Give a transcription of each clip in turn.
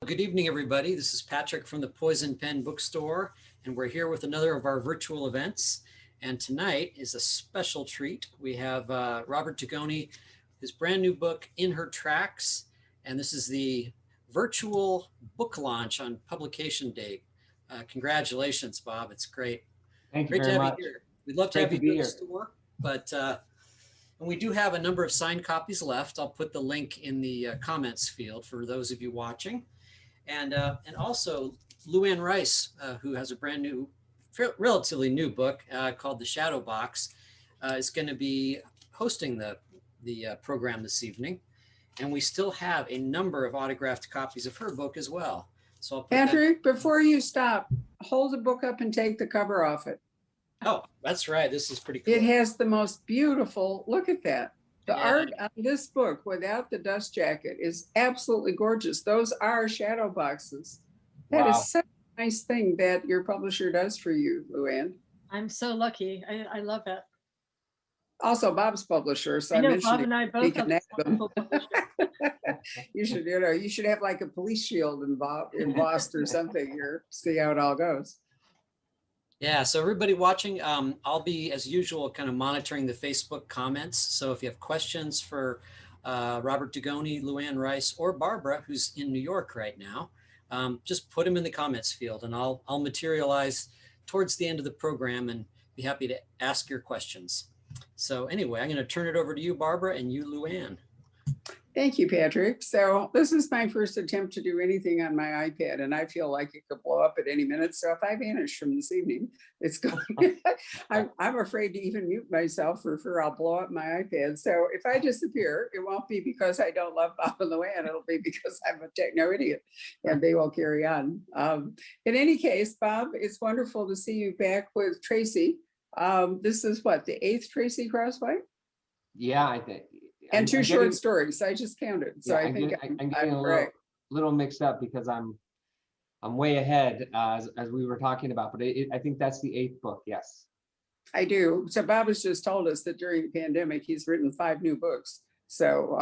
Good evening, everybody. This is Patrick from the Poison Pen Bookstore, and we're here with another of our virtual events. And tonight is a special treat. We have Robert Dugoni, his brand new book, In Her Tracks, and this is the virtual book launch on publication date. Congratulations, Bob. It's great. Thank you Great to very have much. you here. We'd love to Great have to you be to the here. store, but and we do have a number of signed copies left. I'll put the link in the comments field for those of you watching. And also Luanne Rice, who has a brand new, relatively new book called The Shadow Box, is going to be hosting the program this evening. And we still have a number of autographed copies of her book as well. So I'll put Patrick, before you stop, hold the book up and take the cover off it. Oh, that's right. This is pretty cool. It has the most beautiful, look at that. The Yeah. art on this book without the dust jacket is absolutely gorgeous. Those are shadow boxes. That Wow. is such a nice thing that your publisher does for you, Luanne. I'm so lucky. I love it. Also Bob's publisher, so I know mentioned Bob and I he both can have add them. wonderful publishers. You should have like a police shield embossed or something here, see how it all goes. Yeah, so everybody watching, I'll be, as usual, kind of monitoring the Facebook comments. So if you have questions for Robert Dugoni, Luanne Rice, or Barbara, who's in New York right now, just put them in the comments field and I'll materialize towards the end of the program and be happy to ask your questions. So anyway, I'm going to turn it over to you, Barbara, and you, Luanne. Thank you, Patrick. So this is my first attempt to do anything on my iPad, and I feel like it could blow up at any minute. So if I vanish from this evening, it's going. I'm afraid to even mute myself for fear I'll blow up my iPad. So if I disappear, it won't be because I don't love Bob and Luanne. It'll be because I'm a techno idiot, and they will carry on. In any case, Bob, it's wonderful to see you back with Tracy. This is what, the 8th Tracy Crosswhite? Yeah, I think. And I'm two short getting- stories. I just counted. So yeah, I think I'm getting a correct. little mixed up because I'm way ahead as we were talking about, but I think that's the 8th book. Yes. I do. So Bob has just told us that during the pandemic, he's written 5 new books. So,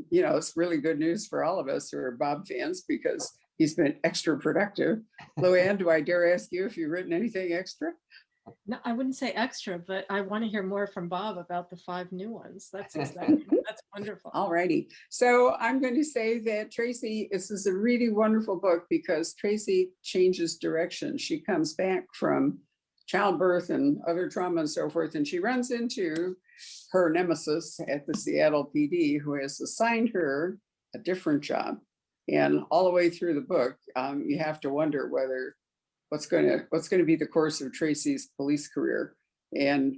it's really good news for all of us who are Bob fans because he's been extra productive. Luanne, do I dare ask you if you've written anything extra? No, I wouldn't say extra, but I want to hear more from Bob about the 5 new ones. That's exciting. That's wonderful. All righty. So I'm going to say that Tracy, this is a really wonderful book because Tracy changes direction. She comes back from childbirth and other trauma and so forth, and she runs into her nemesis at the Seattle PD who has assigned her a different job. And all the way through the book, you have to wonder whether what's going to be the course of Tracy's police career. And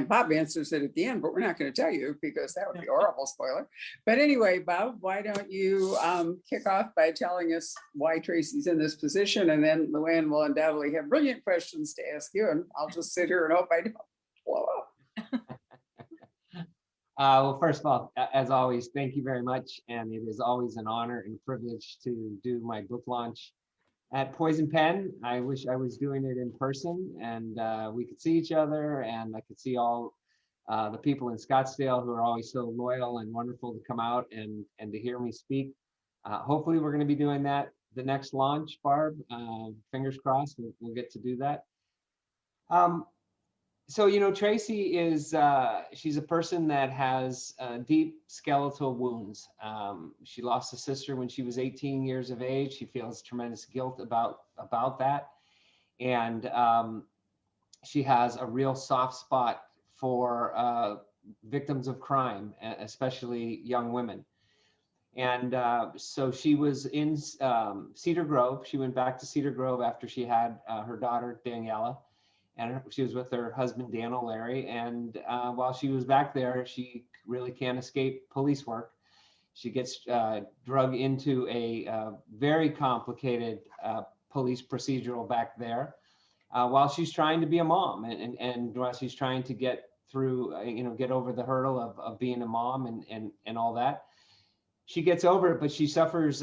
Bob answers it at the end, but we're not going to tell you because that would be a horrible spoiler. But anyway, Bob, why don't you kick off by telling us why Tracy's in this position, and then Luanne will undoubtedly have brilliant questions to ask you, and I'll just sit here and hope I don't blow up. Well, first of all, as always, thank you very much, and it is always an honor and privilege to do my book launch at Poison Pen. I wish I was doing it in person and we could see each other, and I could see all the people in Scottsdale who are always so loyal and wonderful to come out and to hear me speak. Hopefully we're going to be doing that the next launch, Barb. Fingers crossed, we'll get to do that. So, Tracy is, she's a person that has deep skeletal wounds. She lost a sister when she was 18 years of age. She feels tremendous guilt about that. And she has a real soft spot for victims of crime, especially young women. And so she was in Cedar Grove. She went back to Cedar Grove after she had her daughter, Daniela. And she was with her husband, Dan O'Leary. And while she was back there, she really can't escape police work. She gets drug into a very complicated police procedural back there while she's trying to be a mom and while she's trying to get through, get over the hurdle of being a mom and all that. She gets over it, but she suffers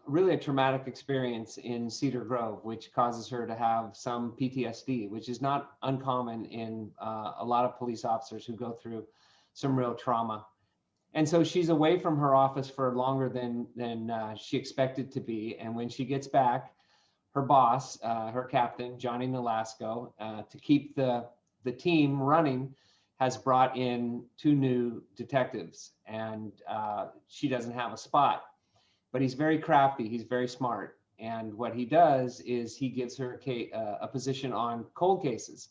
really a traumatic experience in Cedar Grove, which causes her to have some PTSD, which is not uncommon in a lot of police officers who go through some real trauma. And so she's away from her office for longer than she expected to be. And when she gets back, her boss, her captain, Johnny Nolasco, to keep the team running, has brought in 2 new detectives, and she doesn't have a spot. But he's very crafty. He's very smart. And what he does is he gives her a position on cold cases.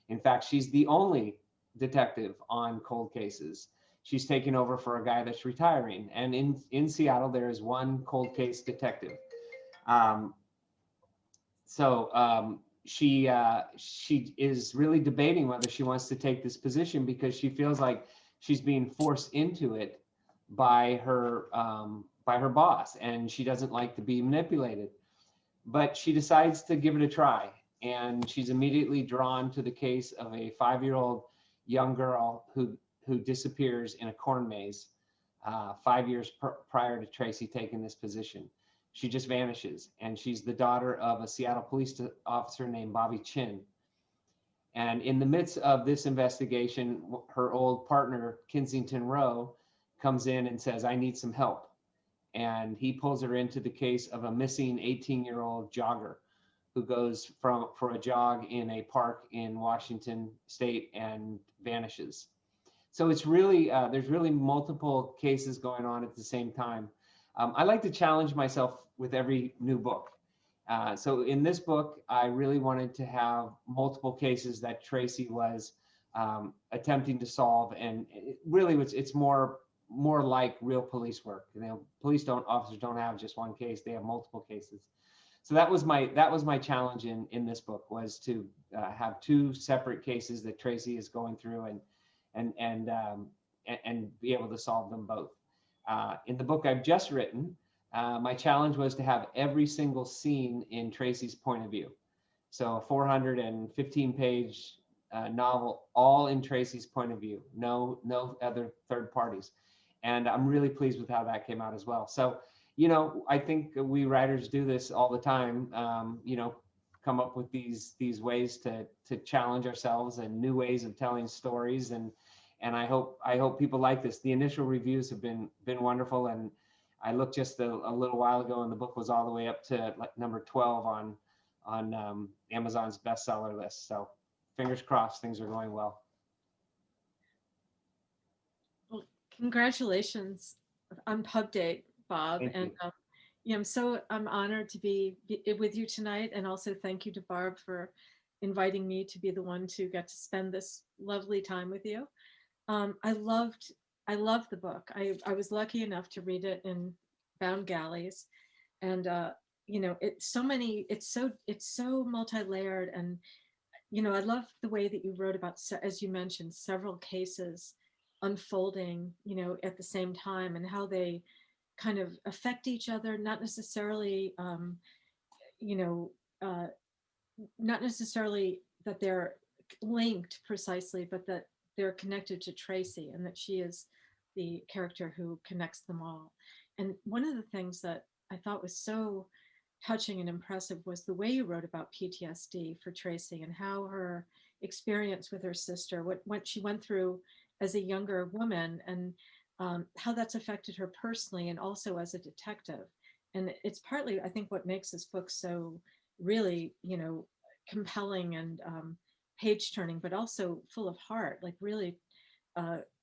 In fact, she's the only detective on cold cases. She's taking over for a guy that's retiring. And in Seattle, there is one cold case detective. Um, she is really debating whether she wants to take this position because she feels like she's being forced into it by her boss, and she doesn't like to be manipulated. But she decides to give it a try, and she's immediately drawn to the case of a 5-year-old young girl who disappears in a corn maze 5 years prior to Tracy taking this position. She just vanishes, and she's the daughter of a Seattle police officer named Bobby Chin. And in the midst of this investigation, her old partner, Kensington Rowe, comes in and says, "I need some help." And he pulls her into the case of a missing 18-year-old jogger who goes for a jog in a park in Washington State and vanishes. So it's really, there's really multiple cases going on at the same time. I like to challenge myself with every new book. So in this book, I really wanted to have multiple cases that Tracy was attempting to solve, and it's more like real police work. You know, officers don't have just one case; they have multiple cases. So that was my challenge in this book, was to have 2 separate cases that Tracy is going through and be able to solve them both. In the book I've just written, my challenge was to have every single scene in Tracy's point of view. So a 415-page novel, all in Tracy's point of view, no other third parties. And I'm really pleased with how that came out as well. So, you know, I think we writers do this all the time, you know, come up with these ways to challenge ourselves and new ways of telling stories. And I hope people like this. The initial reviews have been wonderful, and I looked just a little while ago, and the book was all the way up to like number 12 on Amazon's bestseller list. So fingers crossed, things are going well. Well, congratulations on pub date, Bob. Thank And you. yeah, I'm honored to be with you tonight, and also thank you to Barb for inviting me to be the one to get to spend this lovely time with you. I loved the book. I was lucky enough to read it in Bound Galleys, and you know, it's so multi-layered, and you know, I love the way that you wrote about, as you mentioned, several cases unfolding, you know, at the same time, and how they kind of affect each other, not necessarily, you know, not necessarily that they're linked precisely, but that they're connected to Tracy, and that she is the character who connects them all. And one of the things that I thought was so touching and impressive was the way you wrote about PTSD for Tracy, and how her experience with her sister, what she went through as a younger woman, and how that's affected her personally and also as a detective. And it's partly, I think, what makes this book so really, you know, compelling and page turning, but also full of heart, like really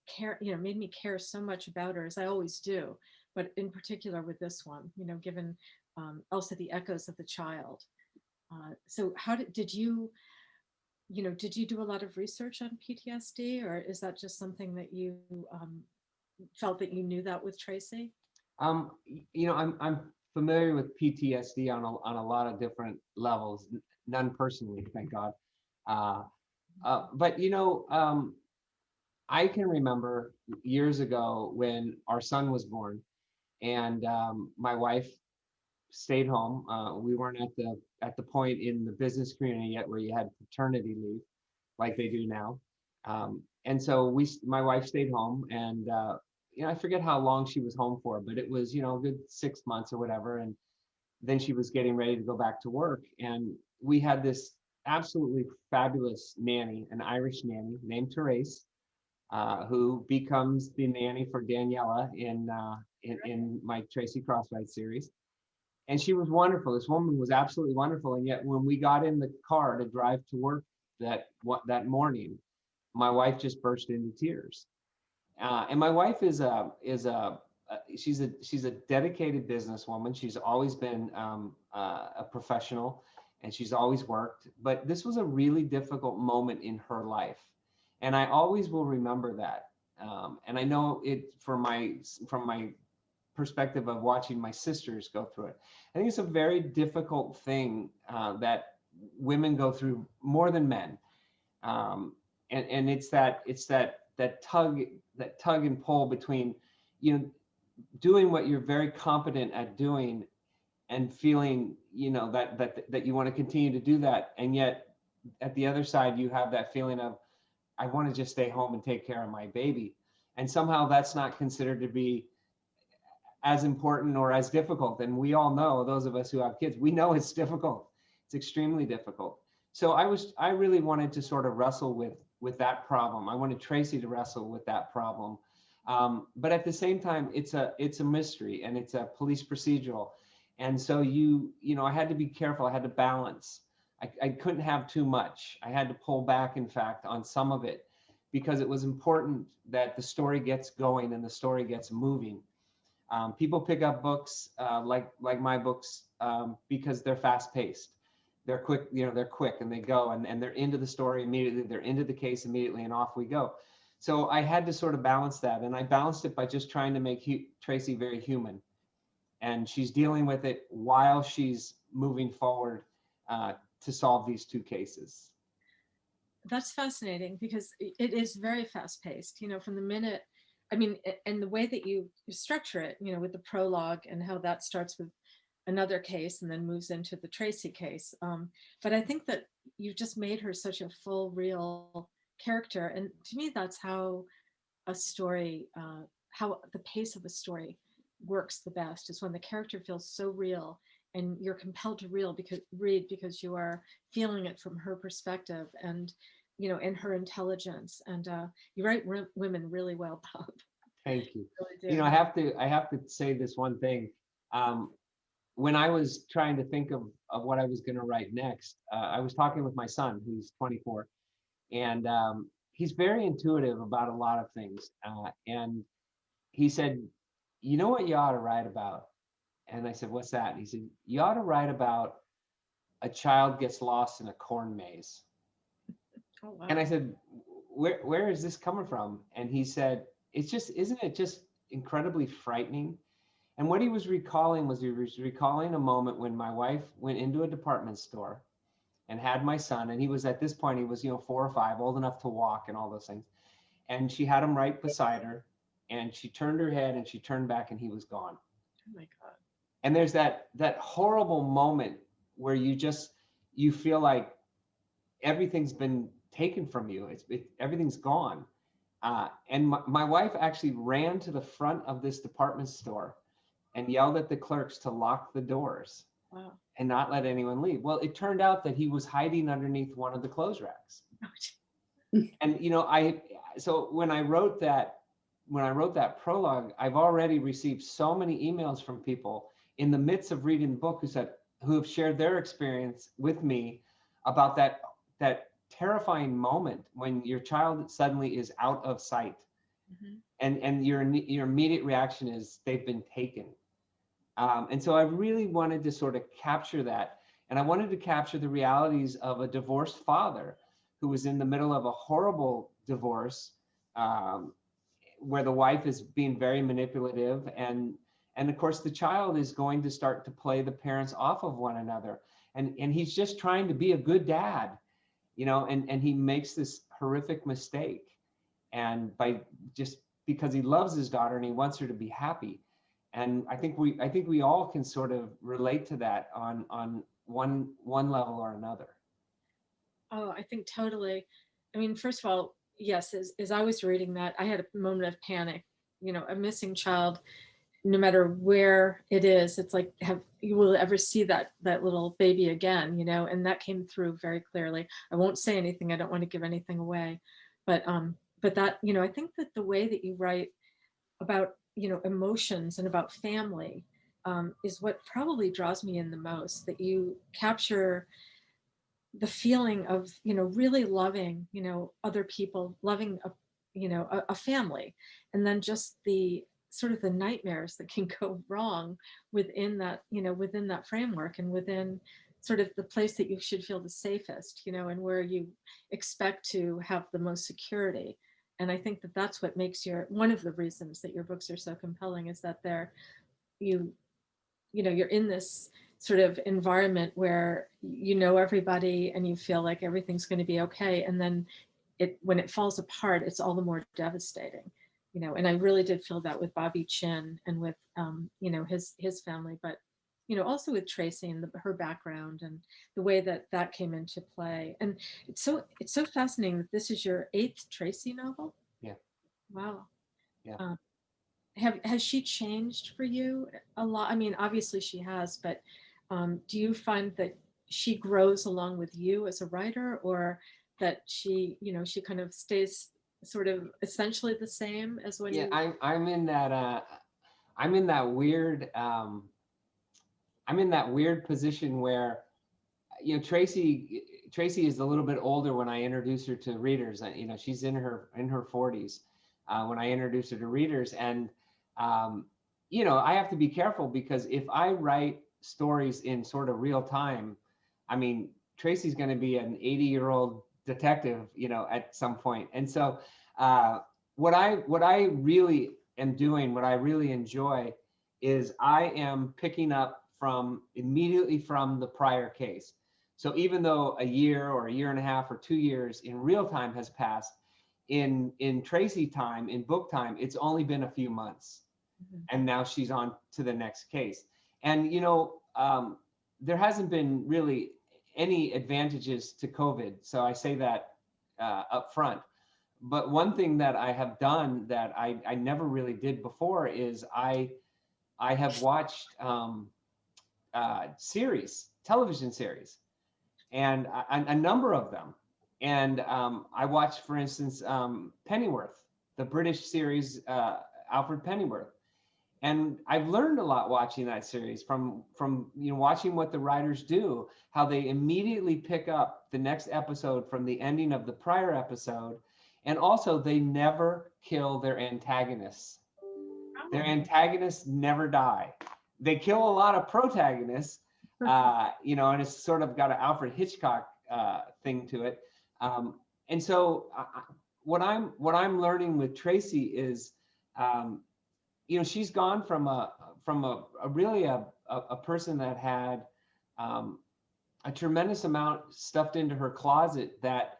care, you know, made me care so much about her, as I always do, but in particular with this one, you know, given also the echoes of the child. So how did you, you know, did you do a lot of research on PTSD, or is that just something that you felt that you knew that with Tracy? You know, I'm familiar with PTSD on a lot of different levels, none personally, thank God. But you know, I can remember years ago when our son was born, and my wife stayed home. We weren't at the point in the business community yet where you had paternity leave like they do now. And so my wife stayed home, and you know, I forget how long she was home for, but it was, you know, a good 6 months or whatever. And then she was getting ready to go back to work, and we had this absolutely fabulous nanny, an Irish nanny named Therese. who becomes the nanny for Daniela in my Tracy Crosswhite series. And she was wonderful. This woman was absolutely wonderful. And yet when we got in the car to drive to work that morning, my wife just burst into tears. And my wife she's a dedicated businesswoman. She's always been a professional, and she's always worked. But this was a really difficult moment in her life, and I always will remember that. And I know it from my perspective of watching my sisters go through it. I think it's a very difficult thing that women go through more than men, and it's that tug and pull between, doing what you're very competent at doing and feeling, that you want to continue to do that, and yet at the other side you have that feeling of, I want to just stay home and take care of my baby, and somehow that's not considered to be as important or as difficult. And we all know, those of us who have kids, we know it's difficult. It's extremely difficult. So I really wanted to sort of wrestle with that problem. I wanted Tracy to wrestle with that problem. But at the same time, it's a mystery, and it's a police procedural. And so I had to be careful. I had to balance. I couldn't have too much. I had to pull back, in fact, on some of it, because it was important that the story gets going and the story gets moving. People pick up books like my books because they're fast paced. They're quick, they're quick, and they go, and they're into the story immediately. They're into the case immediately, and off we go. So I had to sort of balance that, and I balanced it by just trying to make Tracy very human. And she's dealing with it while she's moving forward to solve these two cases. That's fascinating, because it is very fast paced, from the minute, and the way that you structure it, with the prologue and how that starts with another case and then moves into the Tracy case. But I think that you just made her such a full, real character. And to me, that's how a story, how the pace of a story works the best, is when the character feels so real and you're compelled to read because you are feeling it from her perspective and, and her intelligence. And you write women really well, Bob. Thank you. Really do. I have to say this one thing. When I was trying to think of what I was going to write next, I was talking with my son, who's 24, and he's very intuitive about a lot of things. And he said, "You know what you ought to write about?" And I said, "What's that?" And he said, "You ought to write about a child gets lost in a corn maze." Oh, wow. And I said, where is this coming from? And he said, isn't it just incredibly frightening? And what he was recalling a moment when my wife went into a department store and had my son. And he was, at this point, he was, 4 or 5, old enough to walk and all those things. And she had him right beside her, and she turned her head and she turned back, and he was gone. Oh my God. And there's that horrible moment where you feel like everything's been taken from you. Everything's gone. And my wife actually ran to the front of this department store and yelled at the clerks to lock the doors. Wow. And not let anyone leave. Well, it turned out that he was hiding underneath one of the clothes racks. And so when I wrote that prologue, I've already received so many emails from people in the midst of reading the book who have shared their experience with me about that terrifying moment when your child suddenly is out of sight. Mm-hmm. and your immediate reaction is they've been taken. And so I really wanted to sort of capture that. And I wanted to capture the realities of a divorced father who was in the middle of a horrible divorce, where the wife is being very manipulative. And of course, the child is going to start to play the parents off of one another. And he's just trying to be a good dad, and he makes this horrific mistake. And just because he loves his daughter and he wants her to be happy. And I think we all can sort of relate to that on one level or another. Oh, I think totally. First of all, yes, as I was reading that, I had a moment of panic. A missing child, no matter where it is, it's like, you will ever see that little baby again, and that came through very clearly. I won't say anything. I don't want to give anything away, but but that, you know, I think that the way that you write about, you know, emotions and about family is what probably draws me in the most, that you capture the feeling of, you know, really loving, you know, other people, loving a, you know, a family, and then just the sort of the nightmares that can go wrong within that, you know, within that framework, and within sort of the place that you should feel the safest, you know, and where you expect to have the most security. And I think that that's what makes your, one of the reasons that your books are so compelling, is that they're, you you know, you're in this sort of environment where you know everybody and you feel like everything's going to be okay, and then it, when it falls apart, it's all the more devastating, you know. And I really did feel that with Bobby Chin and with you know, his family, but you know, also with Tracy and her background and the way that that came into play. And it's so fascinating that this is your 8th Tracy novel. Yeah. Wow. Yeah. Has she changed for you a lot? I mean, obviously she has, but do you find that she grows along with you as a writer, or that she, you know, she kind of stays sort of essentially the same as when Yeah, you? I'm in that I'm in that weird I'm in that weird position where, you know, Tracy is a little bit older when I introduce her to readers. You know, she's in her 40s when I introduce her to readers, and you know, I have to be careful, because if I write stories in sort of real time, I mean, Tracy's going to be an 80-year-old detective, you know, at some point. And so what I really am doing, what I really enjoy, is I am picking up from immediately from the prior case. So even though a year or a year and a half or 2 years in real time has passed, in Tracy time, in book time, it's only been a few months. Mhm. And now she's on to the next case. And, you know, there hasn't been really any advantages to COVID. So I say that up front. But one thing that I have done that I never really did before is I have watched television series, and a number of them. And I watched, for instance, Pennyworth, the British series, Alfred Pennyworth. And I've learned a lot watching that series from you know, watching what the writers do, how they immediately pick up the next episode from the ending of the prior episode. And also, they never kill their antagonists. Their antagonists never die. They kill a lot of protagonists, you know, and it's sort of got an Alfred Hitchcock thing to it. And so what I'm learning with Tracy is, you know, she's gone from a really a person that had a tremendous amount stuffed into her closet that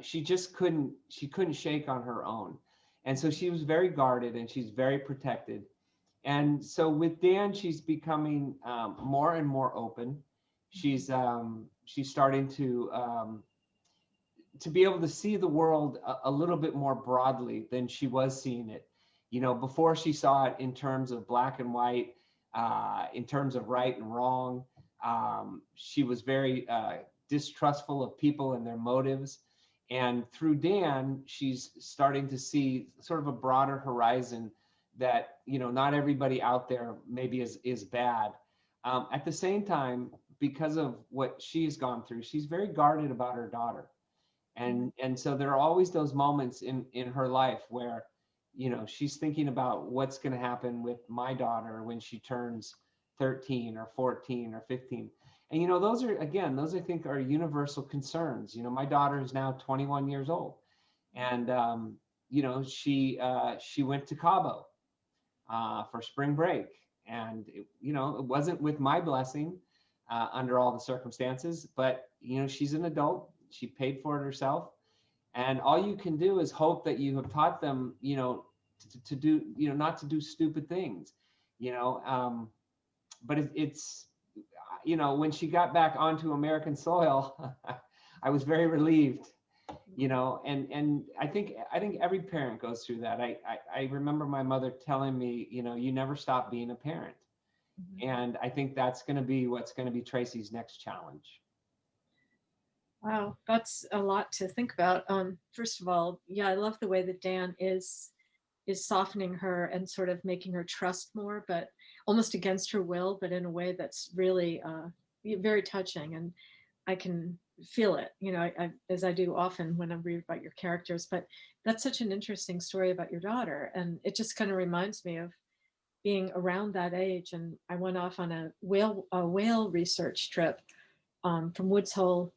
she couldn't shake on her own. And so she was very guarded and she's very protected. And so with Dan, she's becoming more and more open. She's starting to be able to see the world a little bit more broadly than she was seeing it. You know, before, she saw it in terms of black and white, in terms of right and wrong. She was very distrustful of people and their motives. And through Dan, she's starting to see sort of a broader horizon, that, you know, not everybody out there maybe is bad. At the same time, because of what she's gone through, she's very guarded about her daughter. And so there are always those moments in her life where, you know, she's thinking about what's going to happen with my daughter when she turns 13 or 14 or 15. And, you know, those I think are universal concerns. You know, my daughter is now 21 years old, and you know, she went to Cabo for spring break, and you know, it wasn't with my blessing under all the circumstances, but you know, she's an adult. She paid for it herself, and all you can do is hope that you have taught them, you know, to do, you know, not to do stupid things, you know. But it's, you know, when she got back onto American soil, I was very relieved, you know. And I think every parent goes through that. I remember my mother telling me, you know, you never stop being a parent. And I think that's going to be what's going to be Tracy's next challenge. Wow, that's a lot to think about. First of all, yeah, I love the way that Dan is softening her and sort of making her trust more, but almost against her will, but in a way that's really very touching. And I can feel it, as I do often when I read about your characters. But that's such an interesting story about your daughter, and it just kind of reminds me of being around that age. And I went off on a whale research trip from Woods Hole,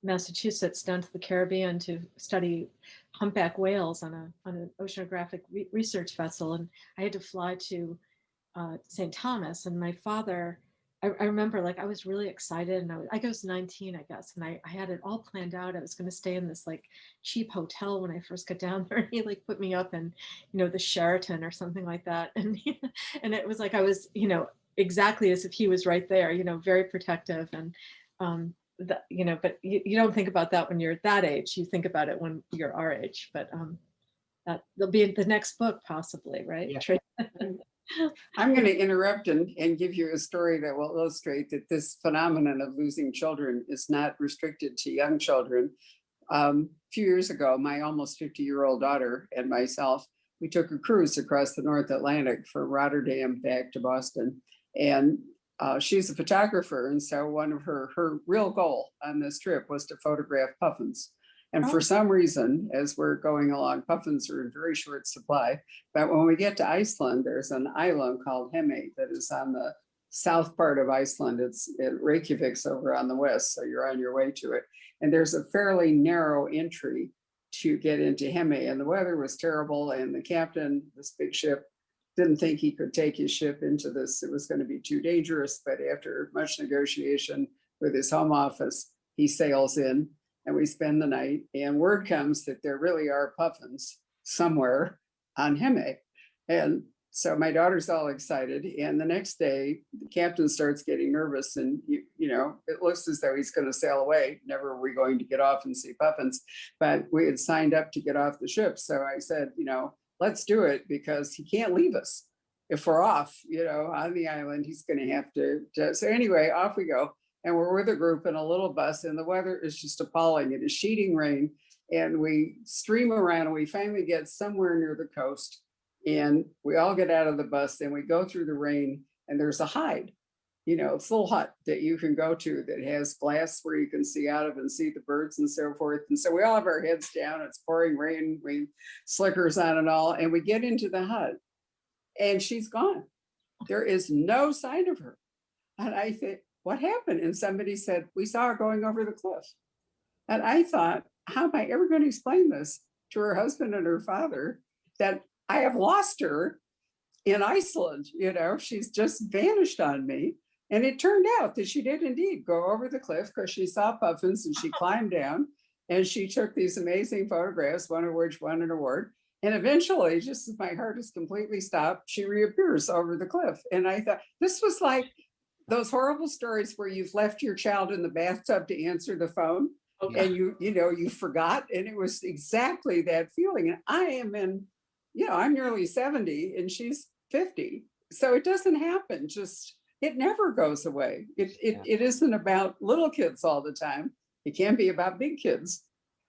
Massachusetts, down to the Caribbean to study humpback whales on an oceanographic research vessel, and I had to fly to St. Thomas. And my father, I remember, like, I was really excited, and I was 19, I guess, and I had it all planned out. I was going to stay in this like cheap hotel when I first got down there. He like put me up in, the Sheraton or something like that, and and it was like I was, exactly as if he was right there, very protective. And that, but you don't think about that when you're that age. You think about it when you're our age. But that they'll be in the next book possibly, right? Yeah. I'm going to interrupt and give you a story that will illustrate that this phenomenon of losing children is not restricted to young children. A few years ago, my almost 50-year-old daughter and myself, we took a cruise across the North Atlantic from Rotterdam back to Boston. And she's a photographer. And so one of her real goal on this trip was to photograph puffins. And for some reason, as we're going along, puffins are in very short supply. But when we get to Iceland, there's an island called Hemey that is on the south part of Iceland. It's Reykjavik's over on the west, so you're on your way to it. And there's a fairly narrow entry to get into Hemey. And the weather was terrible. And the captain, this big ship, didn't think he could take his ship into this. It was going to be too dangerous. But after much negotiation with his home office, he sails in. And we spend the night, and word comes that there really are puffins somewhere on Hemey. And so my daughter's all excited. And the next day, the captain starts getting nervous, and it looks as though he's going to sail away. Never are we going to get off and see puffins. But we had signed up to get off the ship. So I said, let's do it, because he can't leave us. If we're off, on the island, he's going to have to. So anyway, off we go. And we're with a group in a little bus, and the weather is just appalling. It is sheeting rain, and we stream around, and we finally get somewhere near the coast, and we all get out of the bus, and we go through the rain, and there's a hide, full hut that you can go to that has glass where you can see out of and see the birds and so forth. And so we all have our heads down. It's pouring rain, we slickers on and all, and we get into the hut, and she's gone. There is no sign of her. And I think, what happened? And somebody said, we saw her going over the cliff. And I thought, how am I ever going to explain this to her husband and her father, that I have lost her in Iceland? She's just vanished on me. And it turned out that she did indeed go over the cliff, because she saw puffins and she climbed down and she took these amazing photographs, one of which won an award. And eventually, just as my heart is completely stopped, she reappears over the cliff. And I thought, this was like those horrible stories where you've left your child in the bathtub to answer the phone, and you forgot. And it was exactly that feeling. And I am I'm nearly 70 and she's 50. So it doesn't happen. It never goes away. It isn't about little kids all the time. It can be about big kids.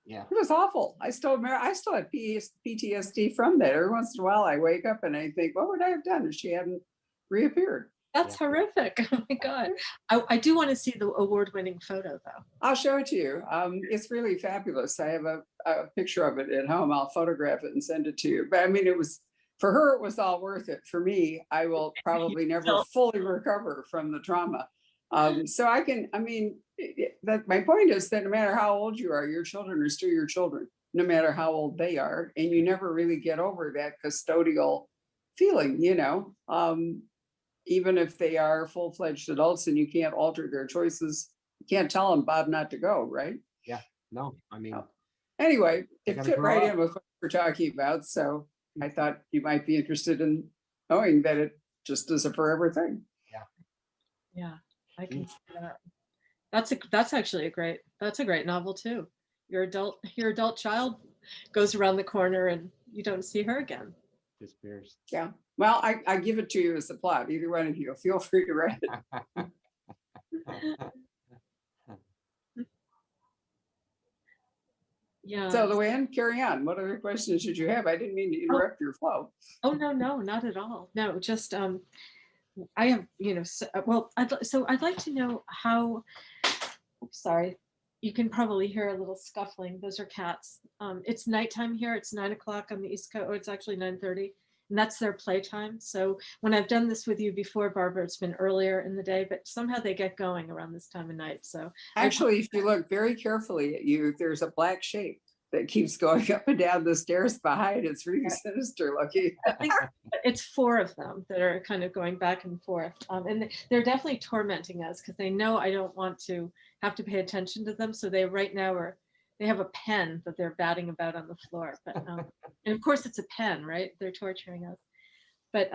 Yeah. It was awful. I still have PTSD from that. Every once in a while I wake up and I think, what would I have done if she hadn't reappeared? That's horrific. Oh my God. I do want to see the award-winning photo though. I'll show it to you. It's really fabulous. I have a picture of it at home. I'll photograph it and send it to you. But I mean, for her, it was all worth it. For me, I will probably never fully recover from the trauma. So my point is that no matter how old you are, your children are still your children, no matter how old they are. And you never really get over that custodial feeling, even if they are full-fledged adults and you can't alter their choices. You can't tell them, Bob, not to go, right? Yeah, no, Anyway, it fit right in with what we're talking about. So I thought you might be interested in knowing that it just is a forever thing. Yeah, I can see that. That's actually a great novel too. Your adult child goes around the corner and you don't see her again. Disappears. Yeah. Well, I give it to you as a plot. Either one of you, feel free to write it. Yeah. So Luanne, carry on. What other questions did you have? I didn't mean to interrupt your flow. Oh, no, no, not at all. No, just I have, well, I'd like to know how, sorry, you can probably hear a little scuffling. Those are cats. It's nighttime here. It's 9 o'clock on the East Coast. Oh, it's actually 9:30, and that's their playtime. So when I've done this with you before, Barbara, it's been earlier in the day, but somehow they get going around this time of night. So Actually, if you look very carefully at you, there's a black shape that keeps going up and down the stairs behind. It's really sinister looking. I think it's 4 of them that are kind of going back and forth. And they're definitely tormenting us because they know I don't want to have to pay attention to them. So they right now they have a pen that they're batting about on the floor. But and of course it's a pen, right? They're torturing us. But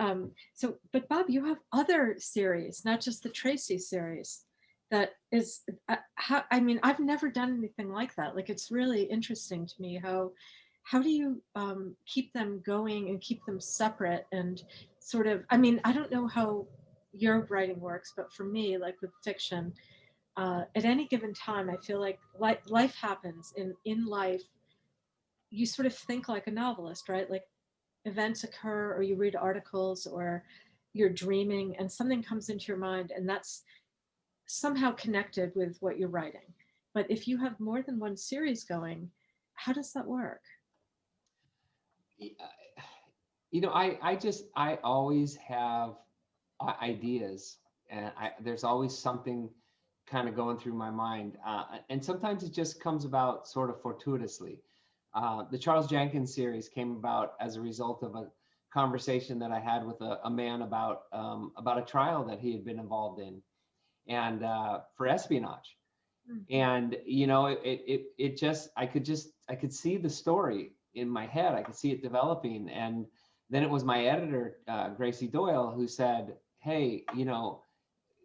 but Bob, you have other series, not just the Tracy series. That is, I mean, I've never done anything like that. Like, it's really interesting to me how do you keep them going and keep them separate and sort of, I mean, I don't know how your writing works, but for me, like with fiction, at any given time, I feel like life happens in life. You sort of think like a novelist, right? Like events occur or you read articles or you're dreaming and something comes into your mind and that's somehow connected with what you're writing. But if you have more than one series going, how does that work? I always have ideas, and there's always something kind of going through my mind, and sometimes it just comes about sort of fortuitously. The Charles Jenkins series came about as a result of a conversation that I had with a man about a trial that he had been involved in, and for espionage. Mm-hmm. And it just I could see the story in my head. I could see it developing. And then it was my editor, Gracie Doyle, who said, hey,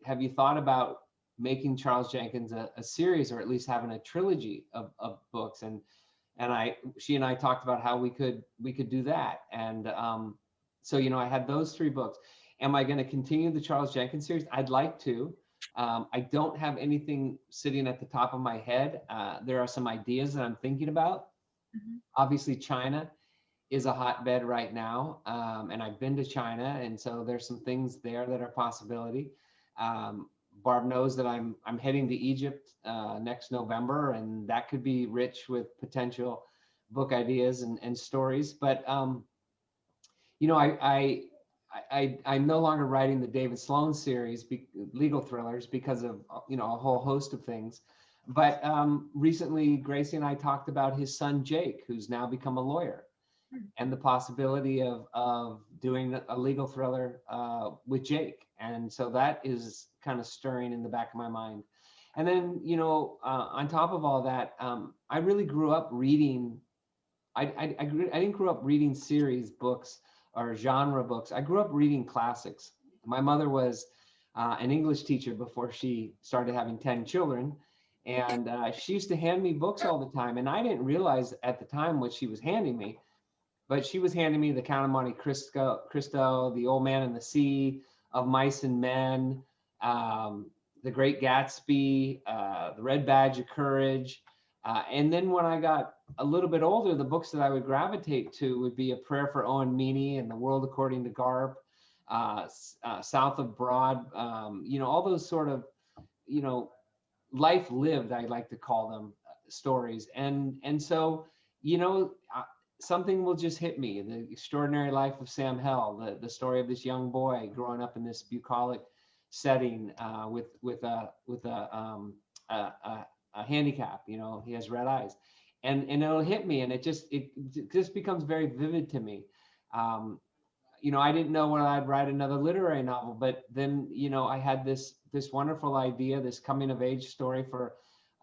have you thought about making Charles Jenkins a series, or at least having a trilogy of books? And she and I talked about how we could do that. And so I had those 3 books. Am I going to continue the Charles Jenkins series? I'd like to. I don't have anything sitting at the top of my head. There are some ideas that I'm thinking about. Mm-hmm. Obviously, China is a hotbed right now, and I've been to China, and so there's some things there that are a possibility. Barb knows that I'm heading to Egypt next November, and that could be rich with potential book ideas and stories. But I'm no longer writing the David Sloan series, legal thrillers, because of a whole host of things. But recently, Gracie and I talked about his son Jake, who's now become a lawyer, and the possibility of doing a legal thriller with Jake. And so that is kind of stirring in the back of my mind. And then on top of all that, I really grew up reading. I didn't grow up reading series books or genre books. I grew up reading classics. My mother was an English teacher before she started having 10 children. And she used to hand me books all the time. And I didn't realize at the time what she was handing me, but she was handing me The Count of Monte Cristo, The Old Man and the Sea, Of Mice and Men, The Great Gatsby, The Red Badge of Courage. And then when I got a little bit older, the books that I would gravitate to would be A Prayer for Owen Meany and The World According to Garp, South of Broad, all those sort of, life lived, I like to call them, stories. And so, something will just hit me. The Extraordinary Life of Sam Hell, the story of this young boy growing up in this bucolic setting with a handicap. He has red eyes, and it'll hit me, and it just becomes very vivid to me. I didn't know when I'd write another literary novel, but then I had this wonderful idea, this coming of age story for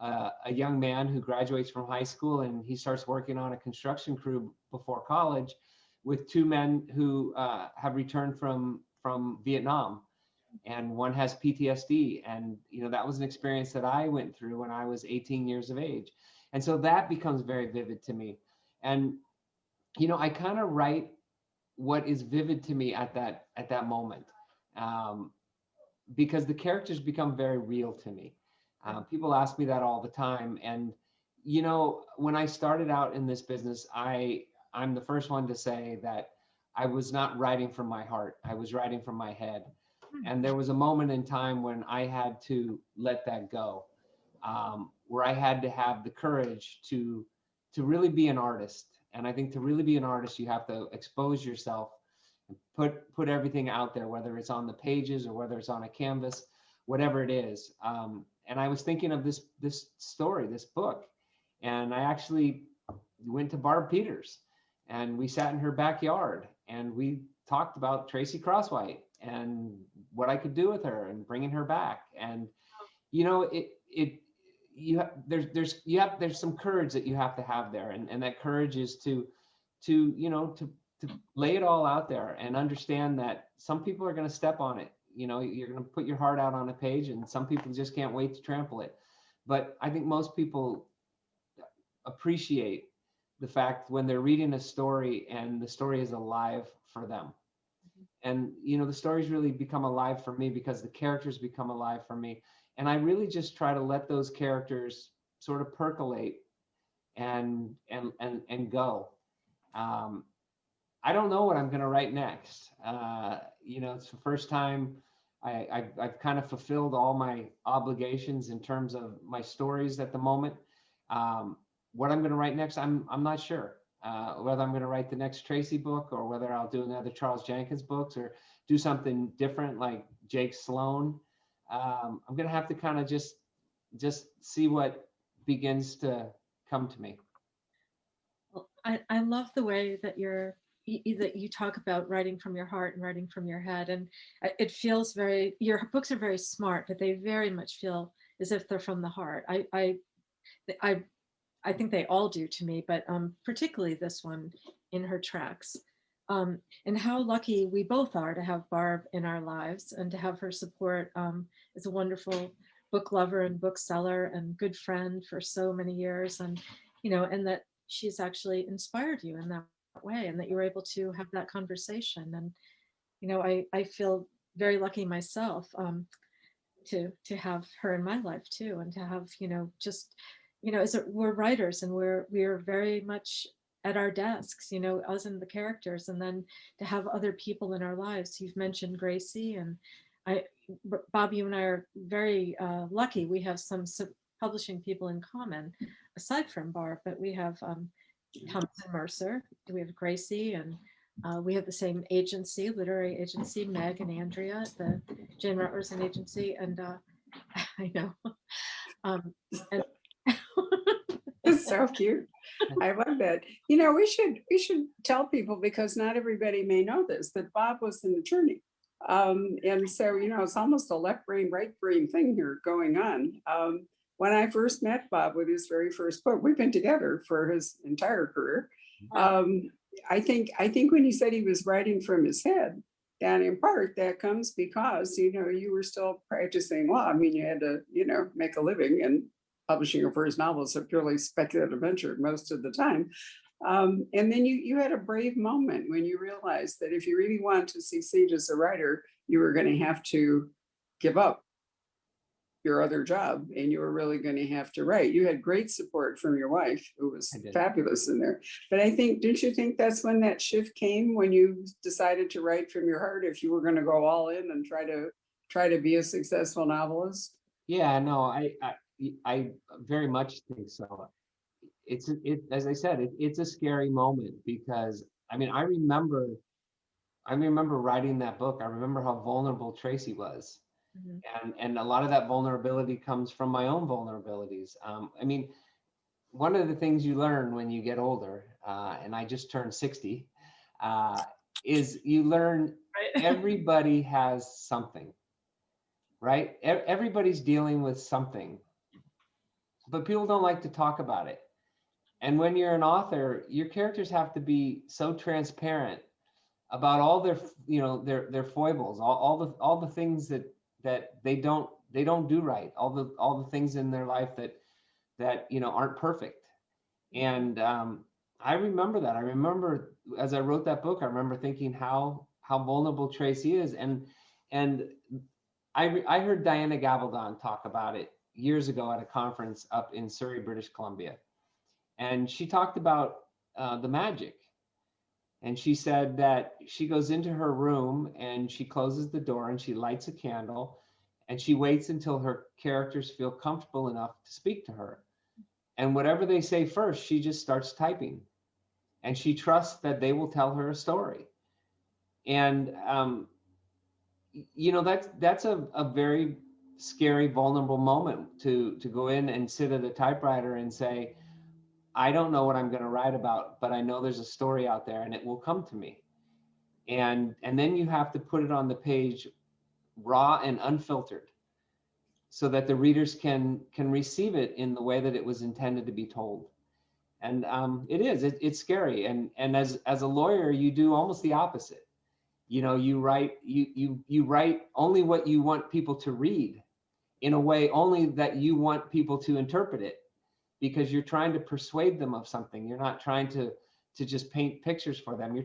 a young man who graduates from high school, and he starts working on a construction crew before college with 2 men who have returned from Vietnam, and one has PTSD. And that was an experience that I went through when I was 18 years of age, and so that becomes very vivid to me. And I kind of write what is vivid to me at that moment, because the characters become very real to me. People ask me that all the time, and you know, when I started out in this business, I'm the first one to say that I was not writing from my heart. I was writing from my head. And there was a moment in time when I had to let that go, where I had to have the courage to really be an artist. And I think to really be an artist, you have to expose yourself, and put everything out there, whether it's on the pages or whether it's on a canvas, whatever it is. And I was thinking of this story, this book, and I actually went to Barb Peters, and we sat in her backyard, and we talked about Tracy Crosswhite and what I could do with her and bringing her back. And you know, there's some courage that you have to have there, and that courage is to lay it all out there and understand that some people are going to step on it. You know, you're going to put your heart out on a page, and some people just can't wait to trample it. But I think most people appreciate the fact when they're reading a story and the story is alive for them. And, you know, the stories really become alive for me because the characters become alive for me. And I really just try to let those characters sort of percolate and go. I don't know what I'm going to write next. You know, it's the first time I've kind of fulfilled all my obligations in terms of my stories at the moment. What I'm going to write next, I'm not sure. Whether I'm going to write the next Tracy book or whether I'll do another Charles Jenkins books or do something different like Jake Sloan. I'm going to have to kind of just see what begins to come to me. Well, I love the way that that you talk about writing from your heart and writing from your head, and it feels your books are very smart, but they very much feel as if they're from the heart. I think they all do to me, but particularly this one, In Her Tracks. And how lucky we both are to have Barb in our lives and to have her support as a wonderful book lover and bookseller and good friend for so many years. And, you know, and that she's actually inspired you in that way and that you were able to have that conversation. And, you know, I feel very lucky myself to have her in my life too, and to have, you know, just, you know, we're writers and we're very much at our desks, you know, us and the characters, and then to have other people in our lives. You've mentioned Gracie, and Bob, you and I are very lucky. We have some publishing people in common, aside from Barb, but we have Thomas and Mercer, we have Gracie, and we have the same agency, literary agency, Meg and Andrea, the Jane Rutlerson agency, and I know. And It's so cute. I love that. You know, we should tell people, because not everybody may know this, that Bob was an attorney. And so, you know, it's almost a left brain, right brain thing here going on. When I first met Bob with his very first book, we've been together for his entire career. I think when he said he was writing from his head, and in part that comes because, you know, you were still practicing law. I mean, you had to, you know, make a living, and publishing your first novel is a purely speculative venture most of the time. And then you had a brave moment when you realized that if you really wanted to succeed as a writer, you were going to have to give up your other job, and you were really going to have to write. You had great support from your wife, who was fabulous in there. But I think, didn't you think that's when that shift came, when you decided to write from your heart, if you were going to go all in and try to be a successful novelist? Yeah, no, I very much think so. As I said, it's a scary moment because, I mean, I remember writing that book. I remember how vulnerable Tracy was. Mm-hmm. And a lot of that vulnerability comes from my own vulnerabilities. I mean, one of the things you learn when you get older, and I just turned 60, is you learn everybody has something, right? Everybody's dealing with something, but people don't like to talk about it. And when you're an author, your characters have to be so transparent about all their, you know, their foibles, all the things that they don't do right, all the things in their life that you know aren't perfect. And I remember that. I remember as I wrote that book, I remember thinking how vulnerable Tracy is, and I heard Diana Gabaldon talk about it years ago at a conference up in Surrey, British Columbia. And she talked about the magic. And she said that she goes into her room and she closes the door and she lights a candle and she waits until her characters feel comfortable enough to speak to her. And whatever they say first, she just starts typing. And she trusts that they will tell her a story. And that's a very scary, vulnerable moment to go in and sit at a typewriter and say, I don't know what I'm going to write about, but I know there's a story out there and it will come to me. And then you have to put it on the page raw and unfiltered so that the readers can receive it in the way that it was intended to be told. And it's scary. And as a lawyer, you do almost the opposite. You write only what you want people to read, in a way only that you want people to interpret it, because you're trying to persuade them of something. You're not trying to just paint pictures for them. You're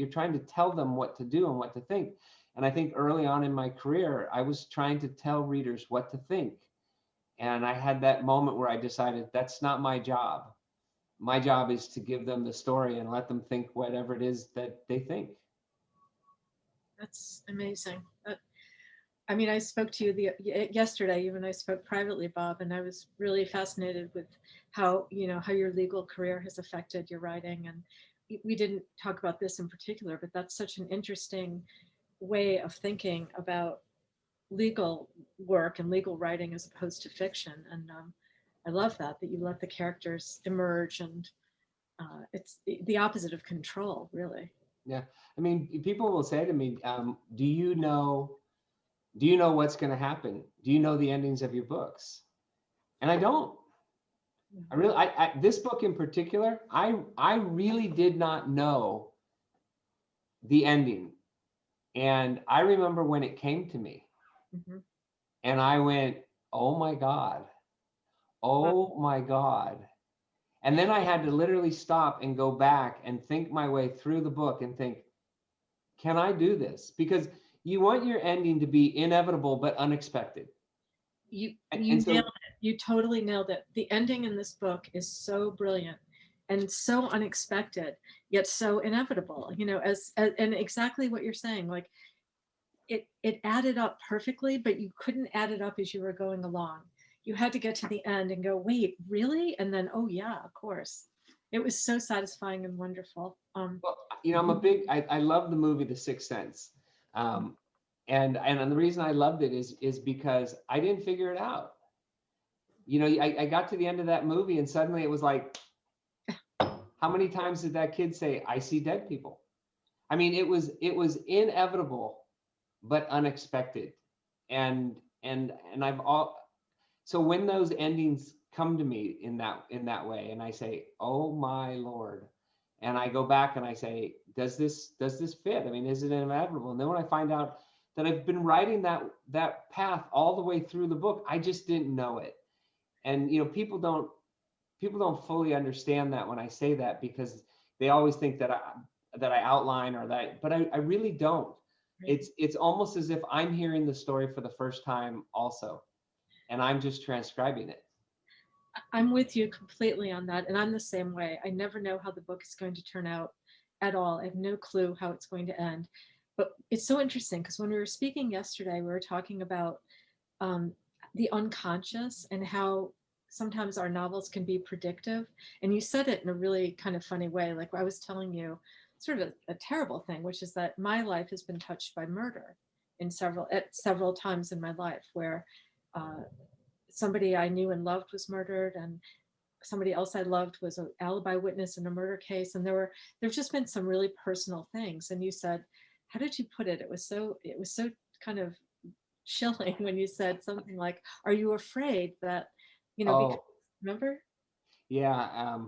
trying to tell them what to do and what to think. And I think early on in my career, I was trying to tell readers what to think. And I had that moment where I decided that's not my job. My job is to give them the story and let them think whatever it is that they think. That's amazing. I mean, I spoke to you yesterday, even I spoke privately, Bob, and I was really fascinated with how your legal career has affected your writing. And we didn't talk about this in particular, but that's such an interesting way of thinking about legal work and legal writing as opposed to fiction. And I love that you let the characters emerge, and it's the opposite of control, really. Yeah. I mean, people will say to me, do you know what's going to happen? Do you know the endings of your books? And I don't. This book in particular, I really did not know the ending. And I remember when it came to me, Mm-hmm. and I went, oh my God. Oh my God. And then I had to literally stop and go back and think my way through the book and think, can I do this? Because you want your ending to be inevitable but unexpected. You And so, nailed it. You totally nailed it. The ending in this book is so brilliant and so unexpected, yet so inevitable. And exactly what you're saying. Like it added up perfectly, but you couldn't add it up as you were going along. You had to get to the end and go, wait, really? And then, oh yeah, of course. It was so satisfying and wonderful. well, I love the movie The Sixth Sense. And the reason I loved it is because I didn't figure it out. I got to the end of that movie and suddenly it was like, how many times did that kid say, I see dead people? I mean, it was inevitable, but unexpected. And so when those endings come to me in that way, and I say, oh my Lord, and I go back and I say, does this fit? I mean, is it inevitable? And then when I find out that I've been writing that path all the way through the book, I just didn't know it. And people don't fully understand that when I say that, because they always think that I outline but I really don't. Right. It's almost as if I'm hearing the story for the first time also, and I'm just transcribing it. I'm with you completely on that. And I'm the same way. I never know how the book is going to turn out at all. I have no clue how it's going to end. But it's so interesting because when we were speaking yesterday, we were talking about the unconscious and how sometimes our novels can be predictive. And you said it in a really kind of funny way. Like I was telling you sort of a terrible thing, which is that my life has been touched by murder at several times in my life, where somebody I knew and loved was murdered, and somebody else I loved was an alibi witness in a murder case. And there've just been some really personal things. And you said, how did you put it? It was so kind of chilling when you said something like, are you afraid that, because, remember? Yeah.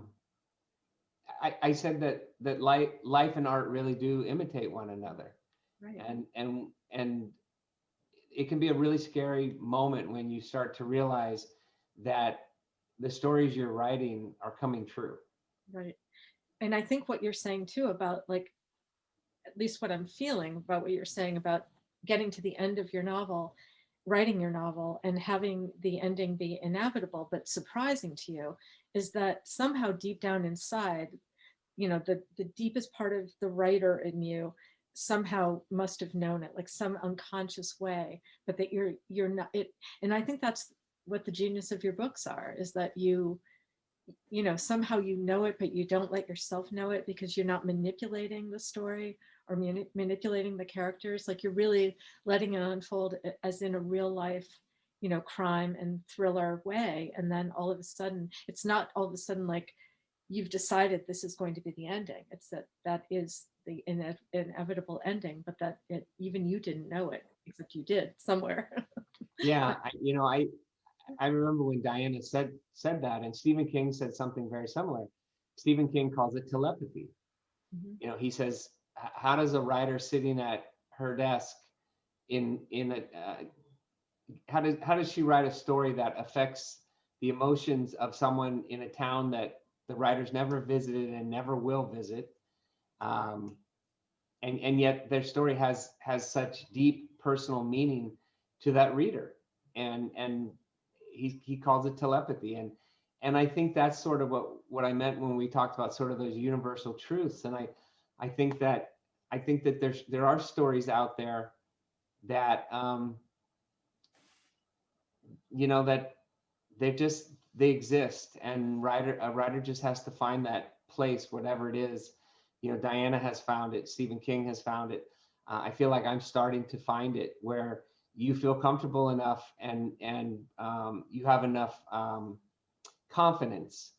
I said that life and art really do imitate one another. Right. And it can be a really scary moment when you start to realize that the stories you're writing are coming true. Right. And I think what you're saying too about, like, at least what I'm feeling about what you're saying about getting to the end of your novel writing your novel and having the ending be inevitable but surprising to you is that somehow deep down inside, the deepest part of the writer in you somehow must have known it, like some unconscious way, but that you're not it. And I think that's what the genius of your books are, is that somehow you know it, but you don't let yourself know it because you're not manipulating the story or manipulating the characters. Like you're really letting it unfold as in a real life, crime and thriller way. And then all of a sudden, it's not all of a sudden like you've decided this is going to be the ending. It's that is the inevitable ending, but that even you didn't know it, except you did somewhere. Yeah, I remember when Diana said that, and Stephen King said something very similar. Stephen King calls it telepathy. Mhm. He says, how does a writer sitting at her desk how does she write a story that affects the emotions of someone in a town that the writer's never visited and never will visit, and yet their story has such deep personal meaning to that reader, and he calls it telepathy, and I think that's sort of what I meant when we talked about sort of those universal truths. And I think that there are stories out there that that they exist, and a writer just has to find that place, whatever it is. Diana has found it, Stephen King has found it. I feel like I'm starting to find it, where you feel comfortable enough and you have enough confidence